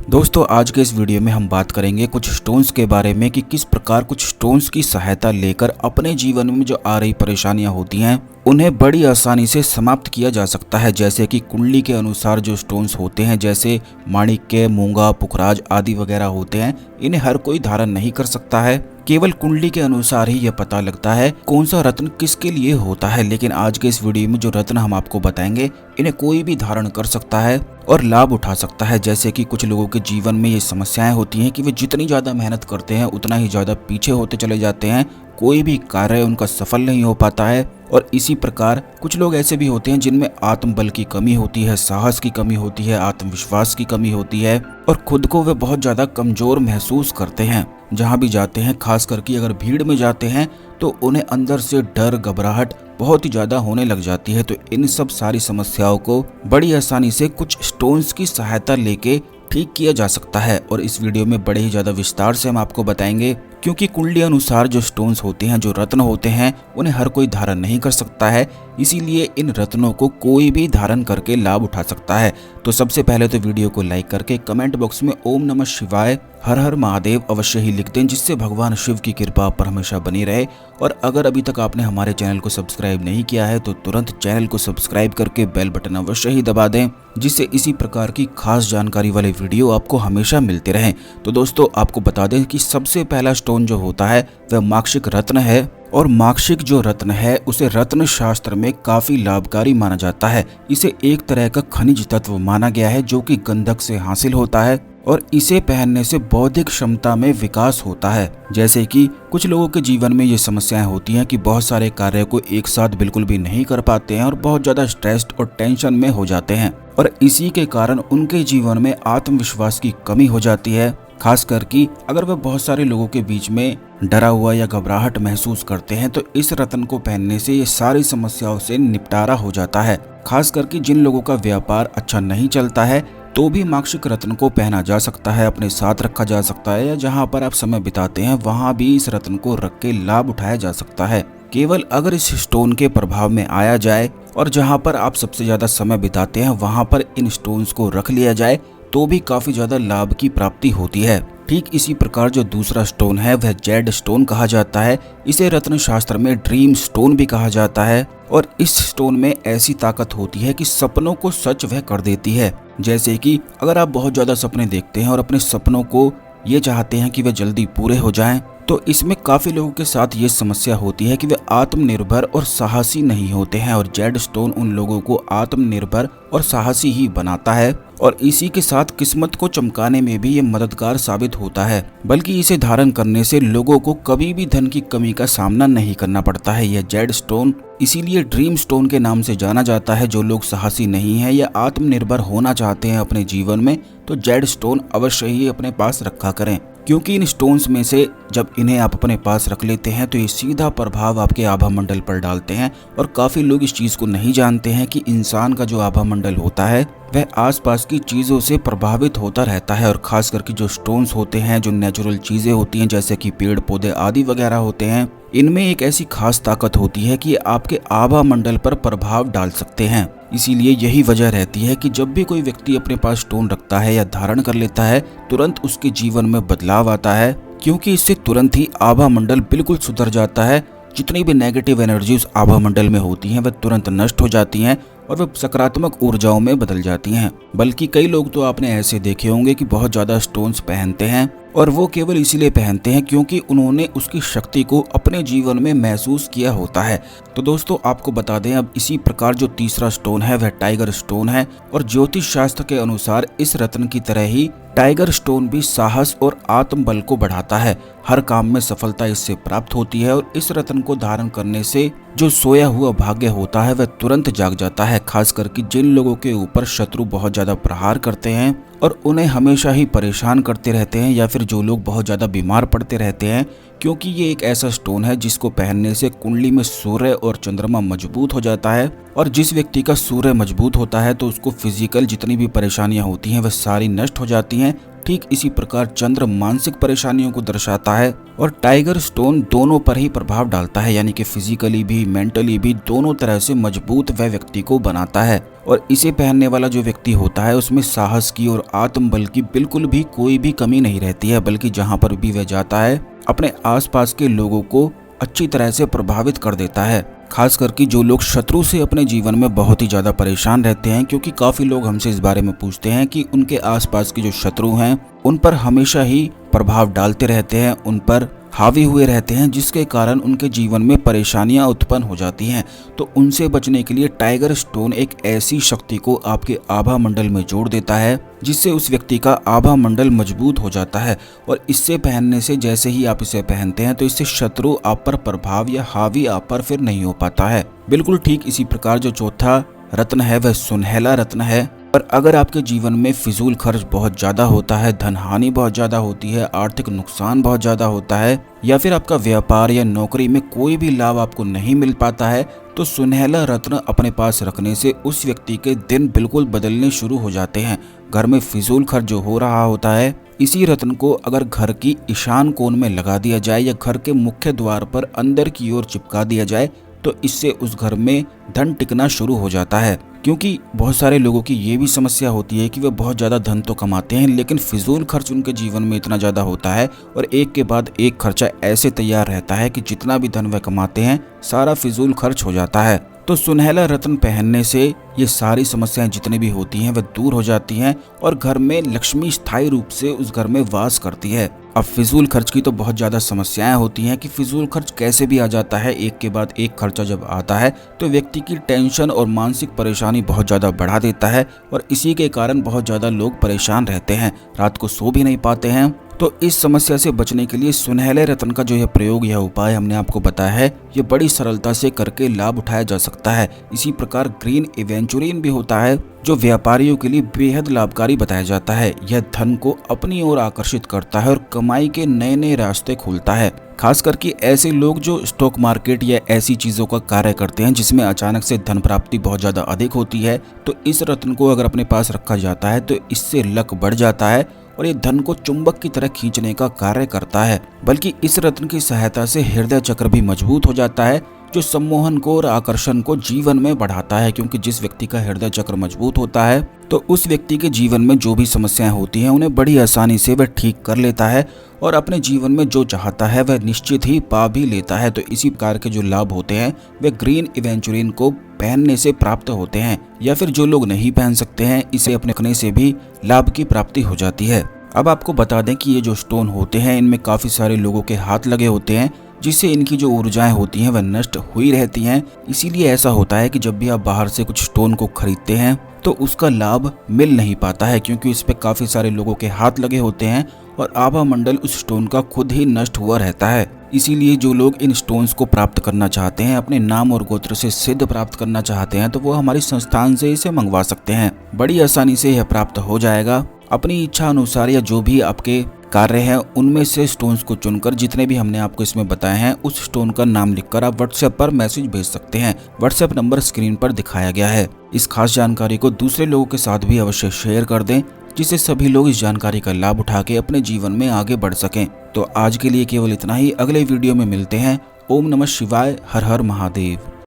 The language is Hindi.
दोस्तों आज के इस वीडियो में हम बात करेंगे कुछ स्टोन्स के बारे में कि किस प्रकार कुछ स्टोन्स की सहायता लेकर अपने जीवन में जो आ रही परेशानियां होती हैं उन्हें बड़ी आसानी से समाप्त किया जा सकता है। जैसे कि कुंडली के अनुसार जो स्टोन्स होते हैं जैसे माणिक्य, मूंगा, पुखराज आदि वगैरह होते हैं, इन्हें हर कोई धारण नहीं कर सकता है। केवल कुंडली के अनुसार ही यह पता लगता है कौन सा रत्न किसके लिए होता है। लेकिन आज के इस वीडियो में जो रत्न हम आपको बताएंगे इन्हें कोई भी धारण कर सकता है और लाभ उठा सकता है। जैसे कि कुछ लोगों के जीवन में ये समस्याएं होती हैं कि वे जितनी ज्यादा मेहनत करते हैं उतना ही ज्यादा पीछे होते चले जाते हैं, कोई भी कार्य उनका सफल नहीं हो पाता है। और इसी प्रकार कुछ लोग ऐसे भी होते हैं जिनमें आत्मबल की कमी होती है, साहस की कमी होती है, आत्मविश्वास की कमी होती है और खुद को वे बहुत ज्यादा कमजोर महसूस करते हैं। जहां भी जाते हैं, खास करके अगर भीड़ में जाते हैं तो उन्हें अंदर से डर, घबराहट बहुत ही ज्यादा होने लग जाती है। तो इन सब सारी समस्याओं को बड़ी आसानी से कुछ स्टोन्स की सहायता लेके ठीक किया जा सकता है। और इस वीडियो में बड़े ही ज्यादा विस्तार से हम आपको बताएंगे, क्योंकि कुंडली अनुसार जो स्टोन्स होते हैं, जो रत्न होते हैं, उन्हें हर कोई धारण नहीं कर सकता है। इसीलिए इन रत्नों को कोई भी धारण करके लाभ उठा सकता है। तो सबसे पहले तो वीडियो को लाइक करके कमेंट बॉक्स में ओम नमः शिवाय, हर हर महादेव अवश्य ही लिख दें, जिससे भगवान शिव की कृपा पर हमेशा बनी रहे। और अगर अभी तक आपने हमारे चैनल को सब्सक्राइब नहीं किया है तो तुरंत चैनल को सब्सक्राइब करके बेल बटन अवश्य ही दबा दें, जिससे इसी प्रकार की खास जानकारी वाले वीडियो आपको हमेशा मिलते रहें। तो दोस्तों आपको बता दें कि सबसे पहला स्टोन जो होता है वह माक्षिक रत्न है। और माक्षिक जो रत्न है उसे रत्न शास्त्र में काफी लाभकारी माना जाता है। इसे एक तरह का खनिज तत्व माना गया है जो कि गंधक से हासिल होता है और इसे पहनने से बौद्धिक क्षमता में विकास होता है। जैसे कि कुछ लोगों के जीवन में ये समस्याएं होती हैं कि बहुत सारे कार्य को एक साथ बिल्कुल भी नहीं कर पाते हैं और बहुत ज्यादा स्ट्रेस्ड और टेंशन में हो जाते हैं और इसी के कारण उनके जीवन में आत्मविश्वास की कमी हो जाती है। खास करके अगर वह बहुत सारे लोगों के बीच में डरा हुआ या घबराहट महसूस करते हैं तो इस रत्न को पहनने से ये सारी समस्याओं से निपटारा हो जाता है। खास करके जिन लोगों का व्यापार अच्छा नहीं चलता है तो भी माक्षिक रत्न को पहना जा सकता है, अपने साथ रखा जा सकता है, या जहां पर आप समय बिताते हैं वहां भी इस रत्न को रख के लाभ उठाया जा सकता है। केवल अगर इस स्टोन के प्रभाव में आया जाए और जहां पर आप सबसे ज्यादा समय बिताते हैं वहां पर इन स्टोन्स को रख लिया जाए तो भी काफी ज्यादा लाभ की प्राप्ति होती है। ठीक इसी प्रकार जो दूसरा स्टोन है वह जेड स्टोन कहा जाता है। इसे रत्न शास्त्र में ड्रीम स्टोन भी कहा जाता है और इस स्टोन में ऐसी ताकत होती है कि सपनों को सच वह कर देती है। जैसे कि अगर आप बहुत ज्यादा सपने देखते हैं और अपने सपनों को ये चाहते हैं कि वे जल्दी पूरे हो जाएं, तो इसमें काफी लोगों के साथ ये समस्या होती है कि वे आत्मनिर्भर और साहसी नहीं होते हैं और जेड स्टोन उन लोगों को आत्मनिर्भर और साहसी ही बनाता है और इसी के साथ किस्मत को चमकाने में भी ये मददगार साबित होता है। बल्कि इसे धारण करने से लोगों को कभी भी धन की कमी का सामना नहीं करना पड़ता है। यह जेड स्टोन इसीलिए ड्रीम स्टोन के नाम से जाना जाता है। जो लोग साहसी नहीं है या आत्मनिर्भर होना चाहते हैं अपने जीवन में तो जेड स्टोन अवश्य ही अपने पास रखा करें, क्योंकि इन स्टोन्स में से जब इन्हें आप अपने पास रख लेते हैं तो ये सीधा प्रभाव आपके आभा मंडल पर डालते हैं। और काफी लोग इस चीज को नहीं जानते हैं कि इंसान का जो आभा मंडल होता है वह आसपास की चीजों से प्रभावित होता रहता है। और खास करके जो स्टोन्स होते हैं, जो नेचुरल चीजें होती हैं जैसे कि पेड़ पौधे आदि वगैरह होते हैं, इनमें एक ऐसी खास ताकत होती है कि आपके आभा मंडल पर प्रभाव डाल सकते हैं। इसीलिए यही वजह रहती है कि जब भी कोई व्यक्ति अपने पास स्टोन रखता है या धारण कर लेता है तुरंत उसके जीवन में बदलाव आता है, क्योंकि इससे तुरंत ही आभा मंडल बिल्कुल सुधर जाता है। जितनी भी नेगेटिव एनर्जी उस आभा मंडल में होती हैं वह तुरंत नष्ट हो जाती हैं और वह सकारात्मक ऊर्जाओं में बदल जाती हैं। बल्कि कई लोग तो आपने ऐसे देखे होंगे कि बहुत ज्यादा स्टोन्स पहनते हैं और वो केवल इसीलिए पहनते हैं क्योंकि उन्होंने उसकी शक्ति को अपने जीवन में महसूस किया होता है। तो दोस्तों आपको बता दें अब इसी प्रकार जो तीसरा स्टोन है वह टाइगर स्टोन है और ज्योतिष शास्त्र के अनुसार इस रत्न की तरह ही टाइगर स्टोन भी साहस और आत्मबल को बढ़ाता है। हर काम में सफलता इससे प्राप्त होती है और इस रत्न को धारण करने से जो सोया हुआ भाग्य होता है वह तुरंत जाग जाता है। खास करके जिन लोगों के ऊपर शत्रु बहुत ज्यादा प्रहार करते हैं और उन्हें हमेशा ही परेशान करते रहते हैं, या फिर जो लोग बहुत ज्यादा बीमार पड़ते रहते हैं, क्योंकि ये एक ऐसा स्टोन है जिसको पहनने से कुंडली में सूर्य और चंद्रमा मजबूत हो जाता है। और जिस व्यक्ति का सूर्य मजबूत होता है तो उसको फिजिकल जितनी भी परेशानियां होती हैं वह सारी नष्ट हो जाती हैं। ठीक इसी प्रकार चंद्र मानसिक परेशानियों को दर्शाता है और टाइगर स्टोन दोनों पर ही प्रभाव डालता है, यानी कि फिजिकली भी मेंटली भी दोनों तरह से मजबूत वह व्यक्ति को बनाता है। और इसे पहनने वाला जो व्यक्ति होता है उसमें साहस की और आत्मबल की बिल्कुल भी कोई भी कमी नहीं रहती है, बल्कि जहाँ पर भी वह जाता है अपने आसपास के लोगों को अच्छी तरह से प्रभावित कर देता है। खास करके जो लोग शत्रु से अपने जीवन में बहुत ही ज्यादा परेशान रहते हैं, क्योंकि काफी लोग हमसे इस बारे में पूछते हैं कि उनके आसपास के जो शत्रु हैं उन पर हमेशा ही प्रभाव डालते रहते हैं, उन पर हावी हुए रहते हैं, जिसके कारण उनके जीवन में परेशानियां उत्पन्न हो जाती हैं। तो उनसे बचने के लिए टाइगर स्टोन एक ऐसी शक्ति को आपके आभा मंडल में जोड़ देता है जिससे उस व्यक्ति का आभा मंडल मजबूत हो जाता है। और इससे पहनने से जैसे ही आप इसे पहनते हैं तो इससे शत्रु आप पर प्रभाव या हावी आप पर फिर नहीं हो पाता है। बिल्कुल ठीक इसी प्रकार जो चौथा रत्न है वह सुनहला रत्न है। पर अगर आपके जीवन में फिजूल खर्च बहुत ज्यादा होता है, धन हानि बहुत ज्यादा होती है, आर्थिक नुकसान बहुत ज्यादा होता है, या फिर आपका व्यापार या नौकरी में कोई भी लाभ आपको नहीं मिल पाता है, तो सुनहला रत्न अपने पास रखने से उस व्यक्ति के दिन बिल्कुल बदलने शुरू हो जाते हैं। घर में फिजूल खर्च जो हो रहा होता है, इसी रत्न को अगर घर की ईशान कोण में लगा दिया जाए या घर के मुख्य द्वार पर अंदर की ओर चिपका दिया जाए तो इससे उस घर में धन टिकना शुरू हो जाता है। क्योंकि बहुत सारे लोगों की ये भी समस्या होती है कि वे बहुत ज़्यादा धन तो कमाते हैं लेकिन फिजूल खर्च उनके जीवन में इतना ज़्यादा होता है और एक के बाद एक खर्चा ऐसे तैयार रहता है कि जितना भी धन वे कमाते हैं सारा फिजूल खर्च हो जाता है। तो सुनहला रत्न पहनने से ये सारी समस्याएं जितनी भी होती हैं वह दूर हो जाती हैं और घर में लक्ष्मी स्थायी रूप से उस घर में वास करती है। अब फिजूल खर्च की तो बहुत ज़्यादा समस्याएं होती हैं कि फिजूल खर्च कैसे भी आ जाता है, एक के बाद एक खर्चा जब आता है तो व्यक्ति की टेंशन और मानसिक परेशानी बहुत ज़्यादा बढ़ा देता है और इसी के कारण बहुत ज़्यादा लोग परेशान रहते हैं, रात को सो भी नहीं पाते हैं। तो इस समस्या से बचने के लिए सुनहले रत्न का जो यह प्रयोग या उपाय हमने आपको बताया है ये बड़ी सरलता से करके लाभ उठाया जा सकता है। इसी प्रकार ग्रीन एवेंचुरिन भी होता है जो व्यापारियों के लिए बेहद लाभकारी बताया जाता है। यह धन को अपनी ओर आकर्षित करता है और कमाई के नए नए रास्ते खोलता है। खास करके ऐसे लोग जो स्टॉक मार्केट या ऐसी चीजों का कार्य करते हैं जिसमें अचानक से धन प्राप्ति बहुत ज्यादा अधिक होती है, तो इस रत्न को अगर अपने पास रखा जाता है तो इससे लक बढ़ जाता है और ये धन को चुंबक की तरह खींचने का कार्य करता है। बल्कि इस रत्न की सहायता से हृदय चक्र भी मजबूत हो जाता है जो सम्मोहन को और आकर्षण को जीवन में बढ़ाता है। क्योंकि जिस व्यक्ति का हृदय चक्र मजबूत होता है तो उस व्यक्ति के जीवन में जो भी समस्याएं होती हैं उन्हें बड़ी आसानी से वह ठीक कर लेता है और अपने जीवन में जो चाहता है वह निश्चित ही पा भी लेता है। तो इसी प्रकार के जो लाभ होते हैं वे ग्रीन एवेंचुरिन को पहनने से प्राप्त होते हैं, या फिर जो लोग नहीं पहन सकते हैं इसे अपने रखने से भी लाभ की प्राप्ति हो जाती है। अब आपको बता दें कि ये जो स्टोन होते हैं इनमें काफी सारे लोगों के हाथ लगे होते हैं जिससे इनकी जो ऊर्जाएं होती हैं वह नष्ट हुई रहती हैं। इसीलिए ऐसा होता है कि जब भी आप बाहर से कुछ स्टोन को खरीदते हैं तो उसका लाभ मिल नहीं पाता है, क्योंकि इस पे काफी सारे लोगों के हाथ लगे होते हैं और आभा मंडल उस स्टोन का खुद ही नष्ट हुआ रहता है। इसीलिए जो लोग इन स्टोन्स को प्राप्त करना चाहते हैं, अपने नाम और गोत्र से सिद्ध प्राप्त करना चाहते हैं, तो वो हमारी संस्थान से इसे मंगवा सकते हैं। बड़ी आसानी से यह प्राप्त हो जाएगा। अपनी इच्छा अनुसार या जो भी आपके कार्य हैं उनमें से स्टोन्स को चुनकर जितने भी हमने आपको इसमें बताए हैं उस स्टोन का नाम लिखकर आप व्हाट्सएप पर मैसेज भेज सकते हैं। व्हाट्सएप नंबर स्क्रीन पर दिखाया गया है। इस खास जानकारी को दूसरे लोगों के साथ भी अवश्य शेयर कर दें जिससे सभी लोग इस जानकारी का लाभ उठा के अपने जीवन में आगे बढ़ सकें। तो आज के लिए केवल इतना ही। अगले वीडियो में मिलते हैं। ओम नमः शिवाय। हर हर महादेव।